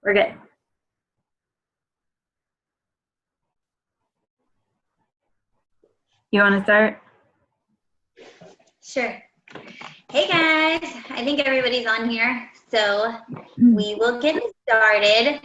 We're good. You want to start? Sure. Hey guys, I think everybody's on here, so we will get started.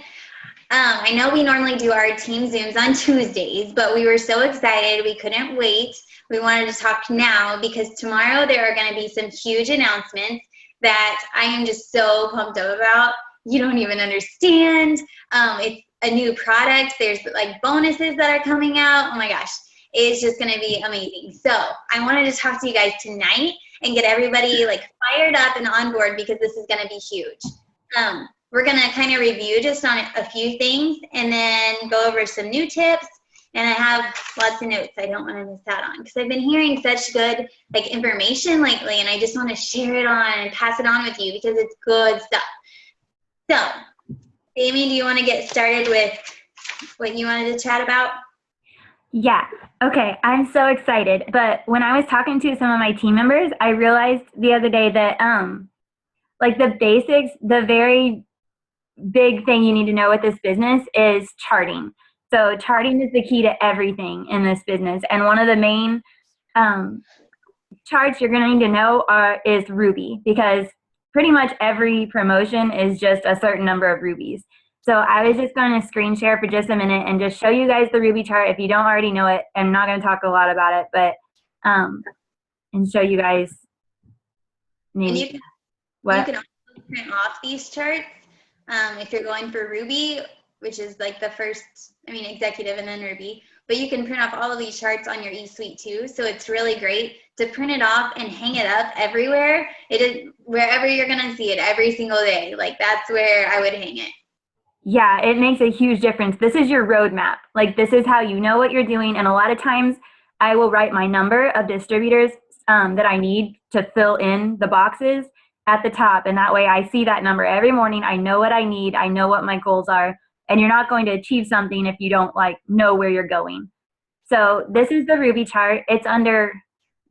I know we normally do our team Zooms on Tuesdays, but we were so excited we couldn't wait. We wanted to talk now because tomorrow there are going to be some huge announcements that I am just so pumped up about. You don't even understand. It's a new product. There's like bonuses that are coming out. Oh my gosh. It's just going to be amazing. So I wanted to talk to you guys tonight and get everybody like fired up and on board because this is going to be huge. We're going to kind of review just on a few things and then go over some new tips. And I have lots of notes I don't want to miss out on because I've been hearing such good like information lately, and I just want to share it on and pass it on with you because it's good stuff. So, Amy, do you want to get started with what you wanted to chat about? Yeah. Okay. I'm so excited. But when I was talking to some of my team members, I realized the other day that like the basics, the very big thing you need to know with this business is charting. So charting is the key to everything in this business. And one of the main charts you're going to need to know is Ruby, because pretty much every promotion is just a certain number of rubies. So I was just going to screen share for just a minute and just show you guys the Ruby chart. If you don't already know it, I'm not going to talk a lot about it, but and show you guys. Maybe. And you can also print off these charts if you're going for Ruby, which is like the first, executive and then Ruby. But you can print off all of these charts on your eSuite too. So it's really great to print it off and hang it up everywhere. It is wherever you're going to see it every single day. Like that's where I would hang it. Yeah, it makes a huge difference. This is your roadmap. Like this is how you know what you're doing. And a lot of times I will write my number of distributors that I need to fill in the boxes at the top. And that way I see that number every morning. I know what I need. I know what my goals are. And you're not going to achieve something if you don't like know where you're going. So this is the Ruby chart. It's under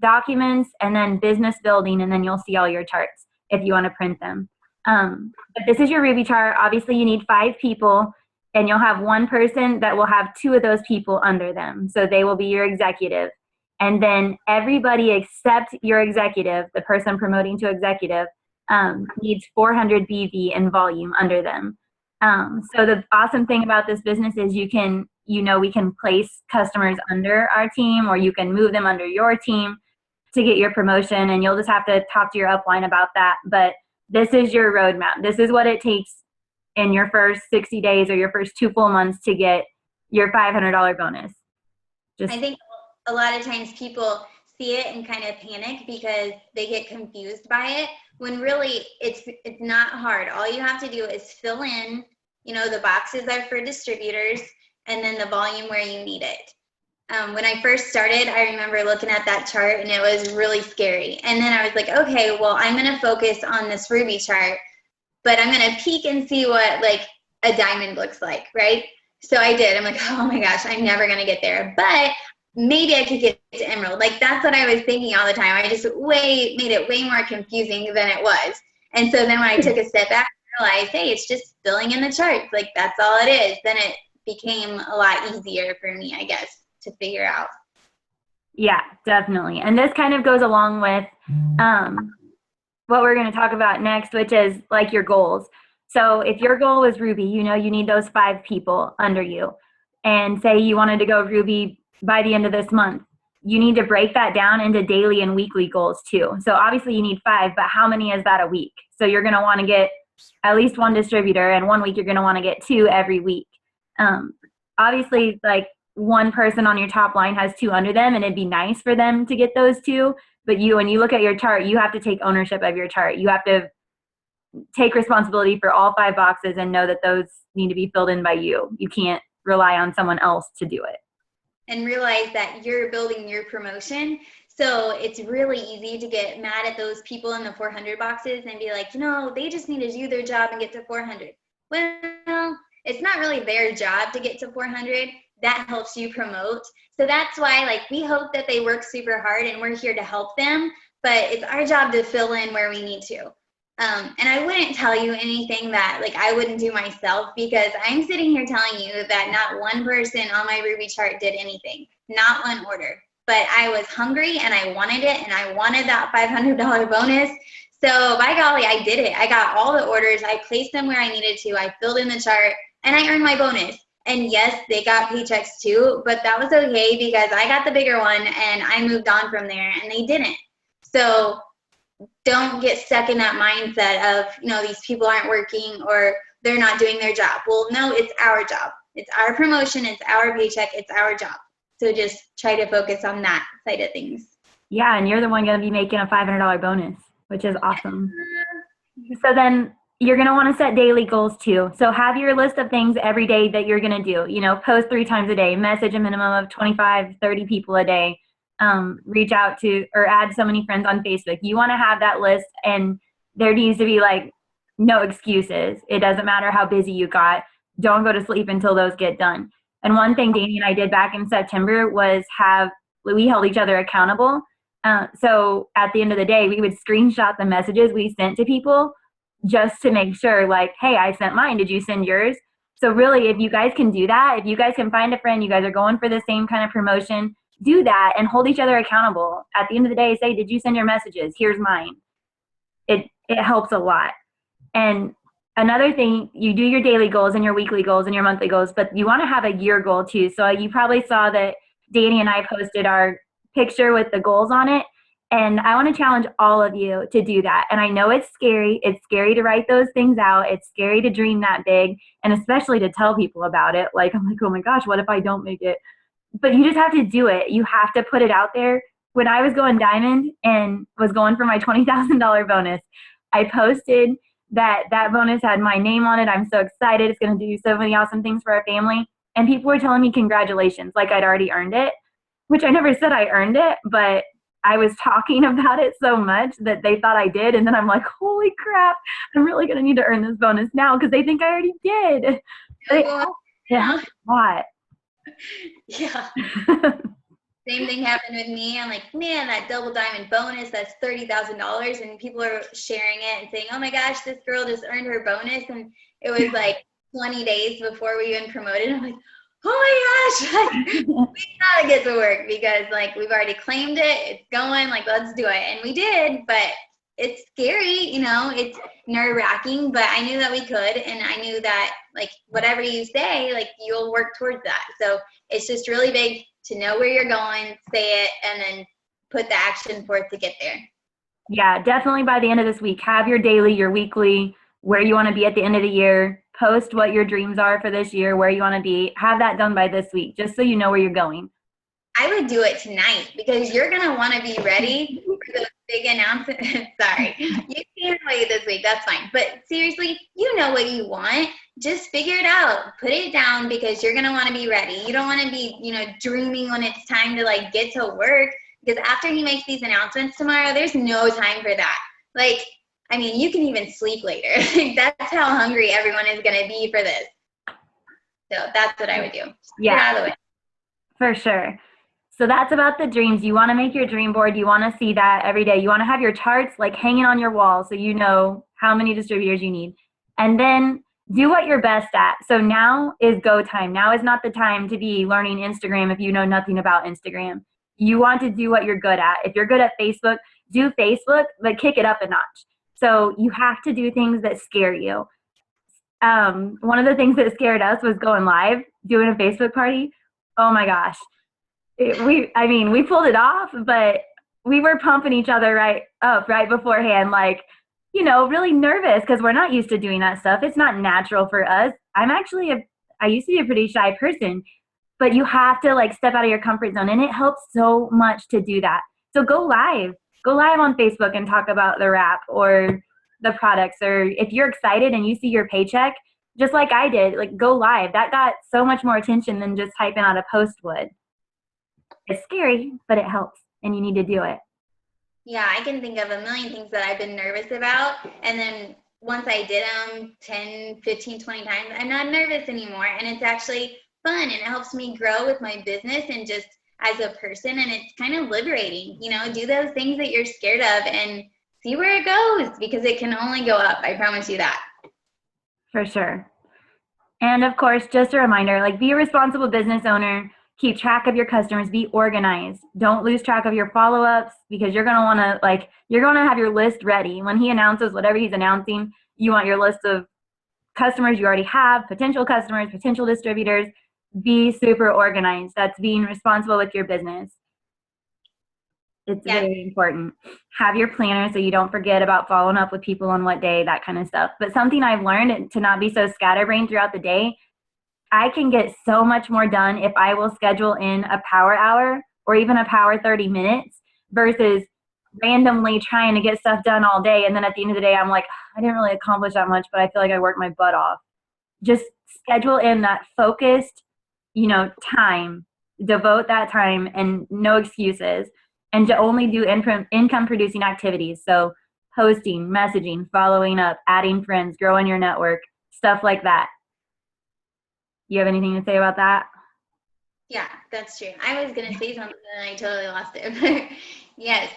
documents and then business building. And then you'll see all your charts if you want to print them. But this is your Ruby chart. Obviously you need 5 people and you'll have one person that will have 2 of those people under them. So they will be your executive. And then everybody except your executive, the person promoting to executive, needs 400 BV in volume under them. So the awesome thing about this business is we can place customers under our team, or you can move them under your team to get your promotion, and you'll just have to talk to your upline about that. But this is your roadmap. This is what it takes in your first 60 days or your first 2 full months to get your $500 bonus. I think a lot of times people see it and kind of panic because they get confused by it, when really it's not hard. All you have to do is fill in, the boxes are for distributors and then the volume where you need it. When I first started, I remember looking at that chart and it was really scary. And then I was like, okay, well, I'm going to focus on this Ruby chart, but I'm going to peek and see what like a diamond looks like, right? So I did. I'm like, oh my gosh, I'm never going to get there. But maybe I could get to Emerald. Like that's what I was thinking all the time. I just made it way more confusing than it was. And so then when I took a step back, I realized, hey, it's just filling in the charts. Like that's all it is. Then it became a lot easier for me, I guess, to figure out. Yeah, definitely. And this kind of goes along with what we're going to talk about next, which is like your goals. So if your goal is Ruby, you need those 5 people under you. And say you wanted to go Ruby by the end of this month, you need to break that down into daily and weekly goals too. So obviously you need 5, but how many is that a week? So you're going to want to get at least 1 distributor, and 1 week you're going to want to get 2 every week. Obviously, like one person on your top line has 2 under them, and it'd be nice for them to get those 2. But when you look at your chart, you have to take ownership of your chart. You have to take responsibility for all 5 boxes and know that those need to be filled in by you. You can't rely on someone else to do it. And realize that you're building your promotion. So it's really easy to get mad at those people in the 400 boxes and be like, they just need to do their job and get to 400. Well, it's not really their job to get to 400. That helps you promote. So that's why we hope that they work super hard and we're here to help them, but it's our job to fill in where we need to. And I wouldn't tell you anything that like I wouldn't do myself, because I'm sitting here telling you that not one person on my Ruby chart did anything, not one order. But I was hungry and I wanted it, and I wanted that $500 bonus. So by golly, I did it. I got all the orders. I placed them where I needed to. I filled in the chart and I earned my bonus. And yes, they got paychecks too, but that was okay because I got the bigger one and I moved on from there, and they didn't. So don't get stuck in that mindset of, you know, these people aren't working or they're not doing their job. Well, no, it's our job. It's our promotion. It's our paycheck. It's our job. So just try to focus on that side of things. Yeah, and you're the one going to be making a $500 bonus, which is awesome. So then you're going to want to set daily goals too. So have your list of things every day that you're going to do. You know, post 3 times a day, message a minimum of 25, 30 people a day, reach out to or add so many friends on Facebook. You want to have that list, and there needs to be like no excuses. It doesn't matter how busy you got. Don't go to sleep until those get done. And one thing Danny and I did back in September was we held each other accountable. So at the end of the day, we would screenshot the messages we sent to people just to make sure, like, hey, I sent mine. Did you send yours? So really, if you guys can do that, if you guys can find a friend, you guys are going for the same kind of promotion, do that and hold each other accountable. At the end of the day, say, did you send your messages? Here's mine. It helps a lot. And another thing, you do your daily goals and your weekly goals and your monthly goals, but you want to have a year goal too. So you probably saw that Danny and I posted our picture with the goals on it. And I want to challenge all of you to do that. And I know it's scary. It's scary to write those things out. It's scary to dream that big, and especially to tell people about it. Like, I'm like, oh my gosh, what if I don't make it? But you just have to do it. You have to put it out there. When I was going diamond and was going for my $20,000 bonus, I posted that bonus had my name on it. I'm so excited. It's going to do so many awesome things for our family. And people were telling me congratulations, like I'd already earned it, which I never said I earned it, but I was talking about it so much that they thought I did. And then I'm like, holy crap, I'm really going to need to earn this bonus now because they think I already did. But it helps a lot. Yeah. Same thing happened with me. I'm like, man, that double diamond bonus, that's $30,000. And people are sharing it and saying, oh my gosh, this girl just earned her bonus. And it was like 20 days before we even promoted. I'm like, oh my gosh, we gotta get to work because like we've already claimed it. It's going, like, let's do it. And we did, but it's scary, you know, it's nerve wracking, but I knew that we could. And I knew that like whatever you say, like you'll work towards that. So it's just really big to know where you're going, say it, and then put the action for it to get there. Yeah, definitely by the end of this week, have your daily, your weekly, where you want to be at the end of the year. Post what your dreams are for this year, where you want to be. Have that done by this week, just so you know where you're going. I would do it tonight because you're going to want to be ready for those big announcements. Sorry, you can't wait this week. That's fine. But seriously, you know what you want. Just figure it out. Put it down because you're going to want to be ready. You don't want to be, you know, dreaming when it's time to like get to work, because after he makes these announcements tomorrow, there's no time for that. Like, I mean, you can even sleep later. That's how hungry everyone is going to be for this. So that's what I would do. Yeah, get out of the way. For sure. So that's about the dreams. You want to make your dream board. You want to see that every day. You want to have your charts like hanging on your wall so you know how many distributors you need. And then do what you're best at. So now is go time. Now is not the time to be learning Instagram if you know nothing about Instagram. You want to do what you're good at. If you're good at Facebook, do Facebook, but kick it up a notch. So you have to do things that scare you. One of the things that scared us was going live, doing a Facebook party. Oh my gosh. We pulled it off, but we were pumping each other right beforehand, like, you know, really nervous because we're not used to doing that stuff. It's not natural for us. I used to be a pretty shy person, but you have to like step out of your comfort zone, and it helps so much to do that. So go live on Facebook and talk about the wrap or the products, or if you're excited and you see your paycheck, just like I did, like go live. That got so much more attention than just typing out a post would. It's scary, but it helps, and you need to do it. Yeah, I can think of a million things that I've been nervous about, and then once I did them 10, 15, 20 times, I'm not nervous anymore, and it's actually fun, and it helps me grow with my business and just as a person, and it's kind of liberating, you know, do those things that you're scared of and see where it goes, because it can only go up. I promise you that. For sure. And of course, just a reminder, like, be a responsible business owner, keep track of your customers, be organized. Don't lose track of your follow-ups, because you're going to want to, like, you're going to have your list ready. When he announces whatever he's announcing, you want your list of customers you already have, potential customers, potential distributors. Be super organized. That's being responsible with your business. It's very important. Have your planner so you don't forget about following up with people on what day, that kind of stuff. But something I've learned to not be so scatterbrained throughout the day, I can get so much more done if I will schedule in a power hour or even a power 30 minutes versus randomly trying to get stuff done all day. And then at the end of the day, I'm like, I didn't really accomplish that much, but I feel like I worked my butt off. Just schedule in that focused, time, devote that time, and no excuses. And to only do income producing activities. So posting, messaging, following up, adding friends, growing your network, stuff like that. You have anything to say about that? Yeah, that's true. I was going to say something and I totally lost it. Yes,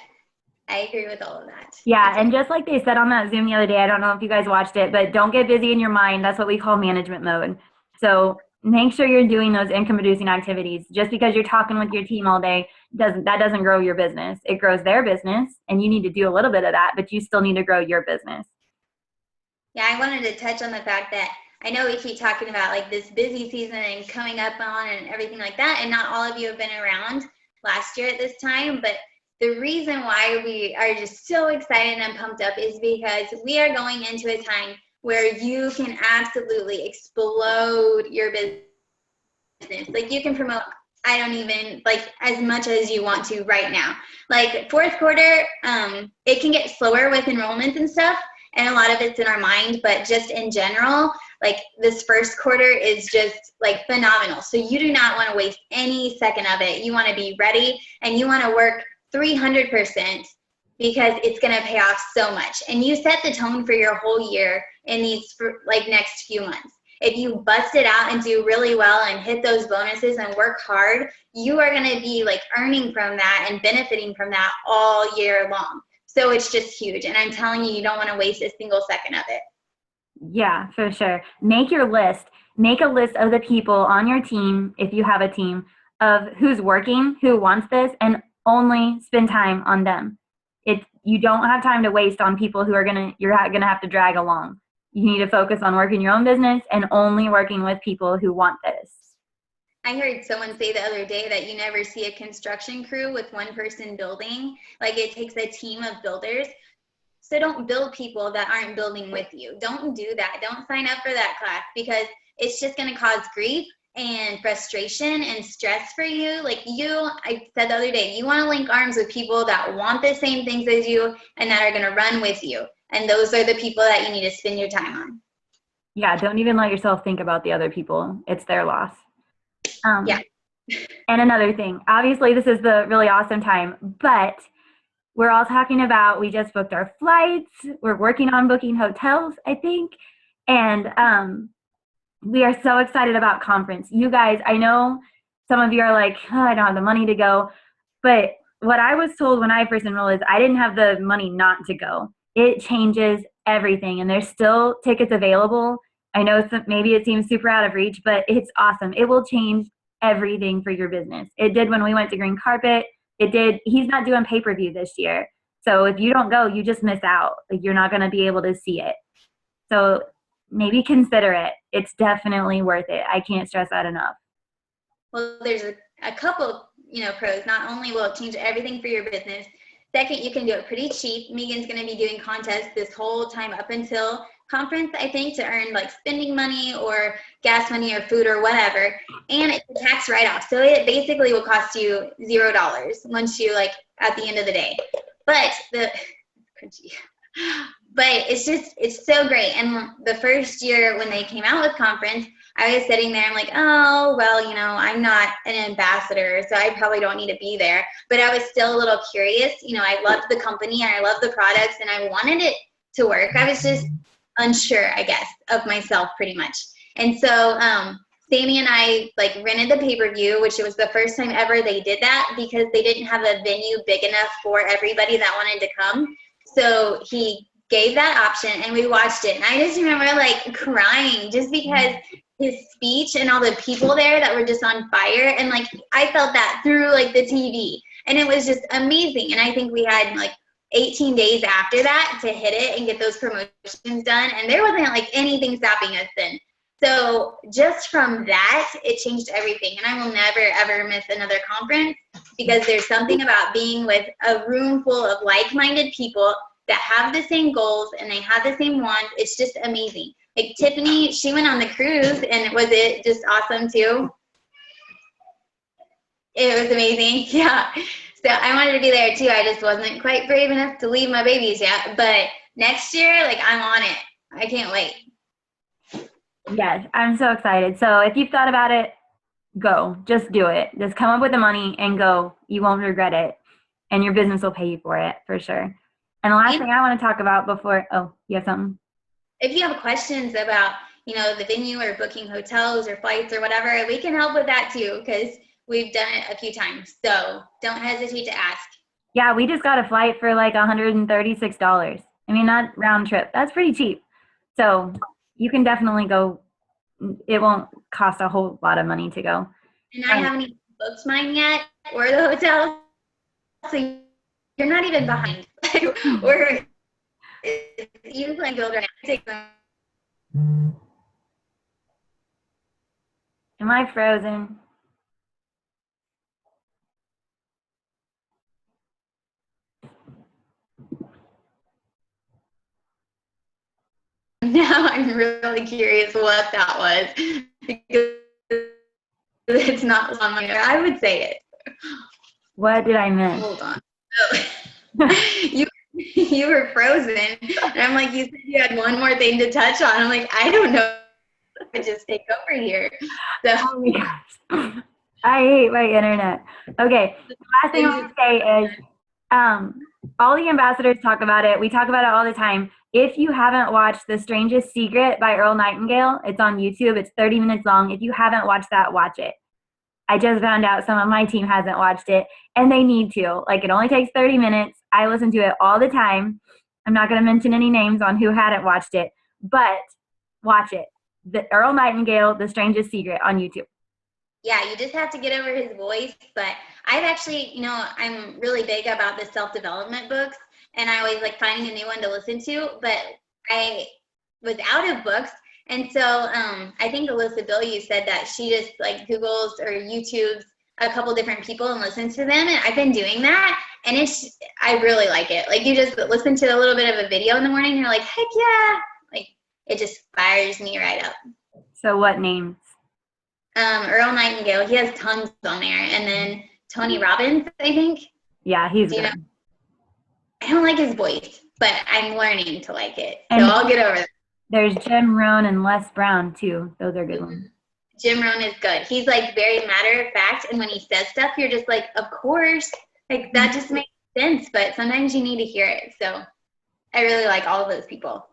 I agree with all of that. Yeah, and just like they said on that Zoom the other day, I don't know if you guys watched it, but don't get busy in your mind. That's what we call management mode. So make sure you're doing those income producing activities. Just because you're talking with your team all day, doesn't grow your business. It grows their business, and you need to do a little bit of that, but you still need to grow your business. Yeah, I wanted to touch on the fact that I know we keep talking about like this busy season and coming up on and everything like that, and not all of you have been around last year at this time, but the reason why we are just so excited and pumped up is because we are going into a time where you can absolutely explode your business. Like, you can promote, I don't even, like, as much as you want to right now. Like, fourth quarter, it can get slower with enrollments and stuff, and a lot of it's in our mind, but just in general, like, this first quarter is just, like, phenomenal. So you do not want to waste any second of it. You want to be ready, and you want to work 300% because it's going to pay off so much. And you set the tone for your whole year in these, like, next few months. If you bust it out and do really well and hit those bonuses and work hard, you are going to be like earning from that and benefiting from that all year long. So it's just huge. And I'm telling you, you don't want to waste a single second of it. Yeah, for sure. Make your list. Make a list of the people on your team, if you have a team, of who's working, who wants this, and only spend time on them. You don't have time to waste on people who you're gonna have to drag along. You need to focus on working your own business and only working with people who want this. I heard someone say the other day that you never see a construction crew with one person building. Like, it takes a team of builders. So don't build people that aren't building with you. Don't do that. Don't sign up for that class, because it's just going to cause grief and frustration and stress for you. Like, I said the other day, you want to link arms with people that want the same things as you and that are going to run with you. And those are the people that you need to spend your time on. Yeah, don't even let yourself think about the other people. It's their loss. Yeah. And another thing, obviously this is the really awesome time, but we're all talking about, we just booked our flights. We're working on booking hotels, I think. And we are so excited about conference. You guys, I know some of you are like, oh, I don't have the money to go. But what I was told when I first enrolled is I didn't have the money not to go. It changes everything, and there's still tickets available. I know maybe it seems super out of reach, but it's awesome. It will change everything for your business. It did when we went to Green Carpet. It did. He's not doing pay-per-view this year. So if you don't go, you just miss out. Like, you're not going to be able to see it. So maybe consider it. It's definitely worth it. I can't stress that enough. Well, there's a couple, pros. Not only will it change everything for your business, second, you can do it pretty cheap. Megan's going to be doing contests this whole time up until conference, I think, to earn like spending money or gas money or food or whatever. And it's a tax write-off. So it basically will cost you $0 once you, like, at the end of the day. But it's so great. And the first year when they came out with conference, I was sitting there, I'm like, oh, well, I'm not an ambassador, so I probably don't need to be there. But I was still a little curious. I loved the company and I loved the products and I wanted it to work. I was just unsure, I guess, of myself pretty much. And so Sammy and I rented the pay-per-view, which was the first time ever they did that because they didn't have a venue big enough for everybody that wanted to come. So he gave that option and we watched it. And I just remember like crying just because his speech and all the people there that were just on fire. And like, I felt that through like the TV, and it was just amazing. And I think we had like 18 days after that to hit it and get those promotions done. And there wasn't like anything stopping us then. So just from that, it changed everything. And I will never, ever miss another conference, because there's something about being with a room full of like-minded people that have the same goals and they have the same wants. It's just amazing. Like Tiffany, she went on the cruise, and was it just awesome too? It was amazing. Yeah. So I wanted to be there too. I just wasn't quite brave enough to leave my babies yet. But next year, like, I'm on it. I can't wait. Yes, I'm so excited. So if you've thought about it, go. Just do it. Just come up with the money and go. You won't regret it. And your business will pay you for it, for sure. And the last thing I want to talk about before, oh, you have something? If you have questions about, the venue or booking hotels or flights or whatever, we can help with that too, because we've done it a few times. So don't hesitate to ask. Yeah, we just got a flight for like $136. I mean, not round trip. That's pretty cheap. So you can definitely go. It won't cost a whole lot of money to go. And I haven't even booked mine yet, or the hotel. So you're not even behind. Or even playing build right now. Am I frozen? Now I'm really curious what that was, because it's not on my. I would say it. What did I miss? Hold on. Oh. You were frozen, and I'm like, you said you had one more thing to touch on. I'm like, I don't know. I just take over here. So. Oh my gosh, I hate my internet. Okay, last thing I want to say is, all the ambassadors talk about it. We talk about it all the time. If you haven't watched The Strangest Secret by Earl Nightingale, it's on YouTube. It's 30 minutes long. If you haven't watched that, watch it. I just found out some of my team hasn't watched it, and they need to. Like, it only takes 30 minutes. I listen to it all the time. I'm not going to mention any names on who hadn't watched it, but watch it. The Earl Nightingale, The Strangest Secret on YouTube. Yeah, you just have to get over his voice. But I've actually, I'm really big about the self-development books, and I always like finding a new one to listen to. But I was out of books. And so I think Alyssa Bilyeu said that she just like Googles or YouTubes a couple different people and listens to them. And I've been doing that. And I really like it. Like, you just listen to a little bit of a video in the morning and you're like, heck yeah. Like, it just fires me right up. So what names? Earl Nightingale. He has tons on there. And then Tony Robbins, I think. Yeah, he's good. I don't like his voice, but I'm learning to like it. So I'll get over that. There's Jim Rohn and Les Brown, too. Those are good ones. Jim Rohn is good. He's, like, very matter-of-fact, and when he says stuff, you're just like, of course. Like, that just makes sense, but sometimes you need to hear it. So I really like all of those people.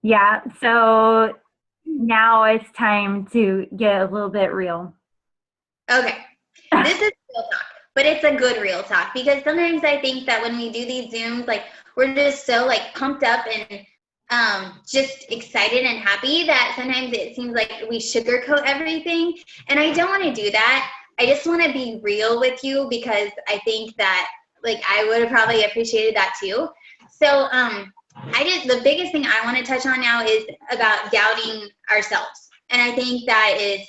Yeah, so now it's time to get a little bit real. Okay. This is real talk, but it's a good real talk, because sometimes I think that when we do these Zooms, like, we're just so, like, pumped up and just excited and happy that sometimes it seems like we sugarcoat everything. And I don't want to do that. I just want to be real with you, because I think that, like, I would have probably appreciated that too. So the biggest thing I want to touch on now is about doubting ourselves. And I think that is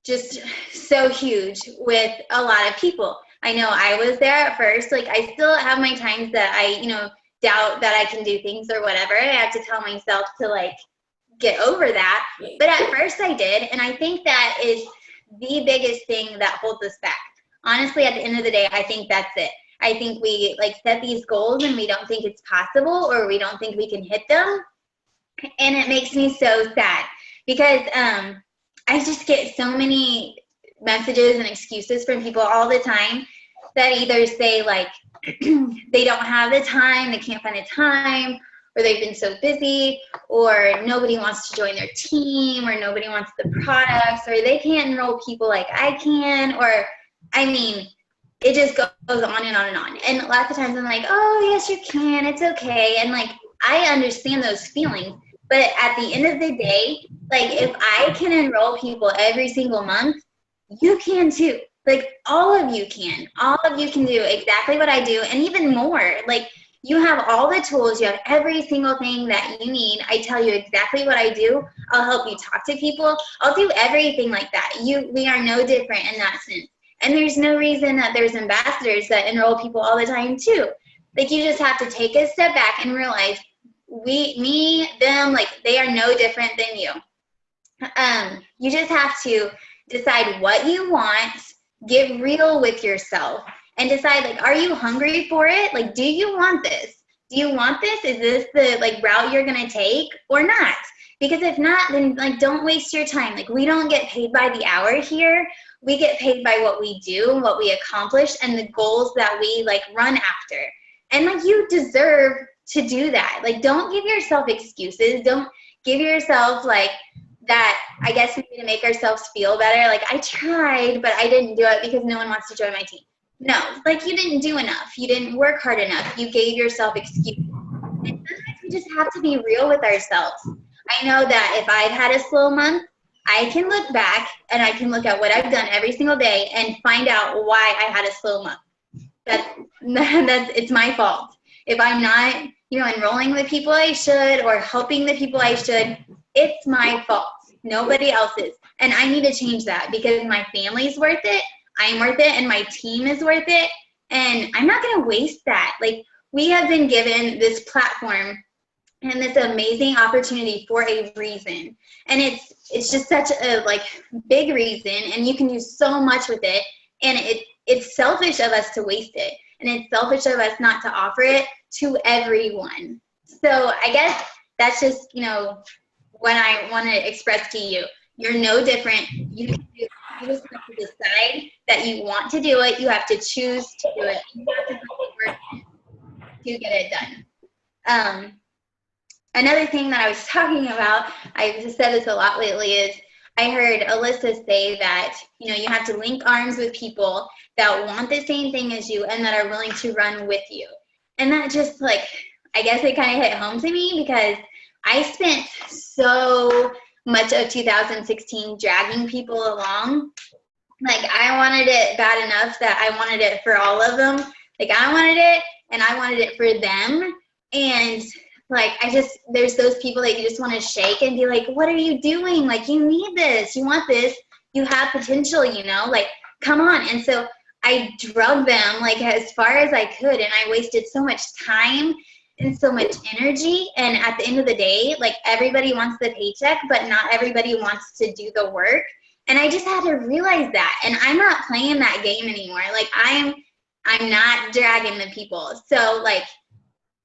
just so huge with a lot of people. I know I was there at first. Like, I still have my times that I, doubt that I can do things or whatever. I have to tell myself to, like, get over that. But at first I did. And I think that is the biggest thing that holds us back. Honestly, at the end of the day, I think that's it. I think we, like, set these goals and we don't think it's possible, or we don't think we can hit them. And it makes me so sad, because I just get so many messages and excuses from people all the time that either say, like, they don't have the time, they can't find the time, or they've been so busy, or nobody wants to join their team, or nobody wants the products, or they can't enroll people like I can, or, I mean, it just goes on and on and on. And lots of times I'm like, oh, yes, you can. It's okay. And like, I understand those feelings. But at the end of the day, like, if I can enroll people every single month, you can too. Like, all of you can. All of you can do exactly what I do and even more. Like, you have all the tools. You have every single thing that you need. I tell you exactly what I do. I'll help you talk to people. I'll do everything like that. We are no different in that sense. And there's no reason that there's ambassadors that enroll people all the time too. Like, you just have to take a step back and realize me, them, like, they are no different than you. You just have to decide what you want, get real with yourself, and decide, like, are you hungry for it? Like, do you want this? Do you want this? Is this the like route you're gonna take or not? Because if not, then like, don't waste your time. Like, we don't get paid by the hour here. We get paid by what we do, what we accomplish, and the goals that we like run after. And like, you deserve to do that. Like, don't give yourself excuses. Don't give yourself like that, I guess we need to make ourselves feel better. Like, I tried, but I didn't do it because no one wants to join my team. No, like, you didn't do enough. You didn't work hard enough. You gave yourself excuses. And sometimes we just have to be real with ourselves. I know that if I've had a slow month, I can look back and I can look at what I've done every single day and find out why I had a slow month. It's my fault. If I'm not, enrolling the people I should or helping the people I should, it's my fault. Nobody else's. And I need to change that because my family's worth it, I'm worth it, and my team is worth it. And I'm not going to waste that. Like, we have been given this platform and this amazing opportunity for a reason. And it's just such a like big reason, and you can do so much with it. And it's selfish of us to waste it. And it's selfish of us not to offer it to everyone. So I guess that's just, what I want to express to you. You're no different. You just have to decide that you want to do it. You have to choose to do it. You have to put the work in to get it done. Another thing that I was talking about, I've just said this a lot lately, is I heard Alyssa say that, you have to link arms with people that want the same thing as you and that are willing to run with you. And that just I guess it kind of hit home to me because I spent so much of 2016 dragging people along. Like, I wanted it bad enough that I wanted it for all of them. Like, I wanted it and I wanted it for them. And there's those people that you just want to shake and be like, what are you doing? Like, you need this, you want this, you have potential, like, come on. And so I drug them as far as I could, and I wasted so much time and so much energy. And at the end of the day, everybody wants the paycheck, but not everybody wants to do the work. And I just had to realize that. And I'm not playing that game anymore. I'm not dragging the people. So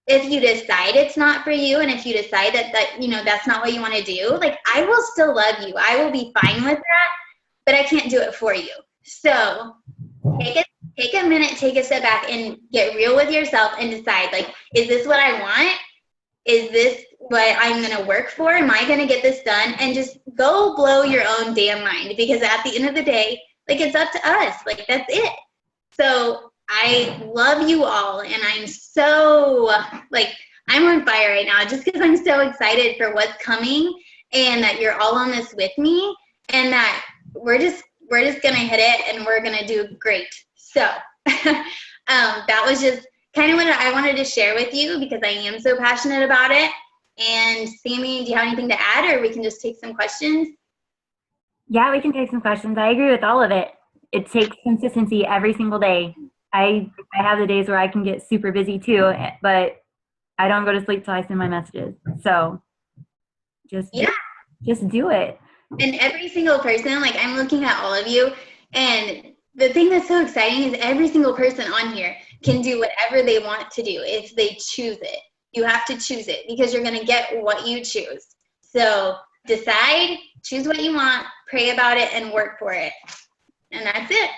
if you decide it's not for you, and if you decide that that's not what you want to do, I will still love you. I will be fine with that, but I can't do it for you. So take a minute, take a step back, and get real with yourself and decide, is this what I want? Is this what I'm going to work for? Am I going to get this done? And just go blow your own damn mind, because at the end of the day, it's up to us. That's it. So I love you all, and I'm so, I'm on fire right now just because I'm so excited for what's coming, and that you're all on this with me, and that we're just going to hit it, and we're going to do great. So that was just kind of what I wanted to share with you because I am so passionate about it. And Sammy, do you have anything to add, or we can just take some questions? Yeah, we can take some questions. I agree with all of it. It takes consistency every single day. I have the days where I can get super busy too, but I don't go to sleep till I send my messages. So just do it. And every single person, I'm looking at all of you, and the thing that's so exciting is every single person on here can do whatever they want to do if they choose it. You have to choose it because you're going to get what you choose. So decide, choose what you want, pray about it, and work for it. And that's it.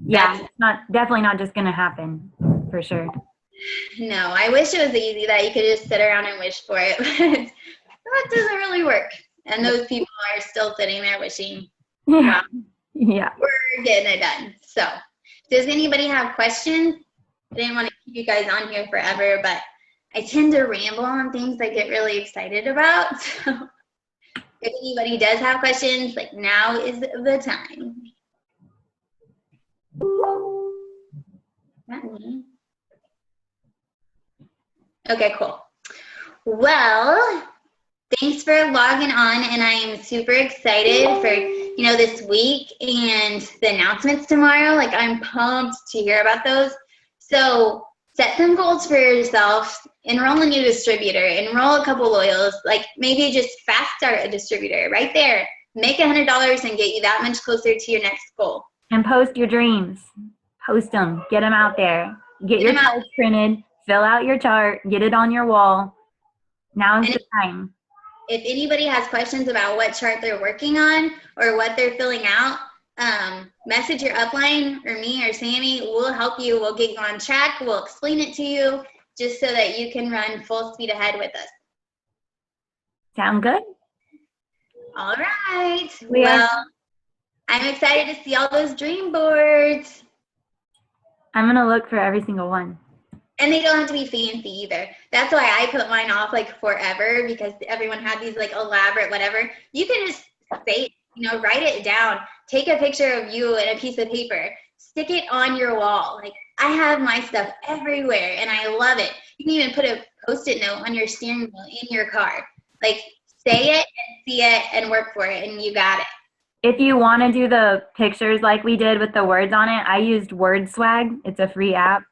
Yeah, it's definitely not just going to happen, for sure. No, I wish it was easy that you could just sit around and wish for it, but that doesn't really work. And those people are still sitting there wishing. Wow. Yeah. We're getting it done. So Does anybody have questions? I didn't want to keep you guys on here forever, but I tend to ramble on things I get really excited about. So if anybody does have questions, like now is the time. Not me. Okay, cool. Well, thanks for logging on, and I am super excited for, this week and the announcements tomorrow. Like, I'm pumped to hear about those. So set some goals for yourself, enroll a new distributor, enroll a couple loyals, like maybe just fast start a distributor right there. Make $100 and get you that much closer to your next goal. And post your dreams. Post them. Get them out there. Get your charts printed. Fill out your chart. Get it on your wall. Now is the time. If anybody has questions about what chart they're working on or what they're filling out, message your upline or me or Sammy. We'll help you. We'll get you on track. We'll explain it to you just so that you can run full speed ahead with us. Sound good? All right. I'm excited to see all those dream boards. I'm going to look for every single one. And they don't have to be fancy either. That's why I put mine off like forever, because everyone had these like elaborate whatever. You can just say, write it down. Take a picture of you and a piece of paper. Stick it on your wall. Like, I have my stuff everywhere and I love it. You can even put a Post-it note on your steering wheel in your car. Like, say it and see it and work for it, and you got it. If you want to do the pictures like we did with the words on it, I used WordSwag. It's a free app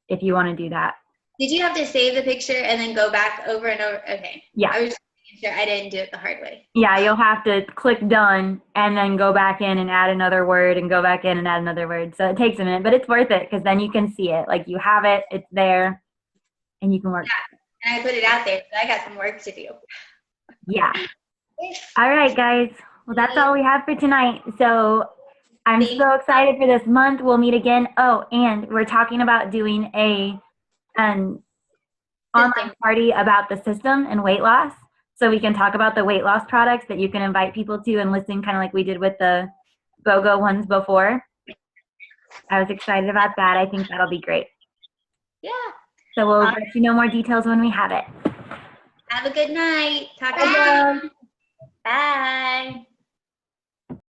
if you want to do that. Did you have to save the picture and then go back over and over? Okay. Yeah. I was just making sure I didn't do it the hard way. Yeah, you'll have to click done and then go back in and add another word and go back in and add another word. So it takes a minute, but it's worth it because then you can see it. Like, you have it, it's there, and you can work. Yeah. And I put it out there, so I got some work to do. Yeah. All right, guys. Well, that's all we have for tonight. So I'm so excited for this month. We'll meet again. Oh, and we're talking about doing an online party about the system and weight loss. So we can talk about the weight loss products that you can invite people to and listen, kind of like we did with the BOGO ones before. I was excited about that. I think that'll be great. Yeah. So we'll let you know more details when we have it. Have a good night. Talk to you. Bye.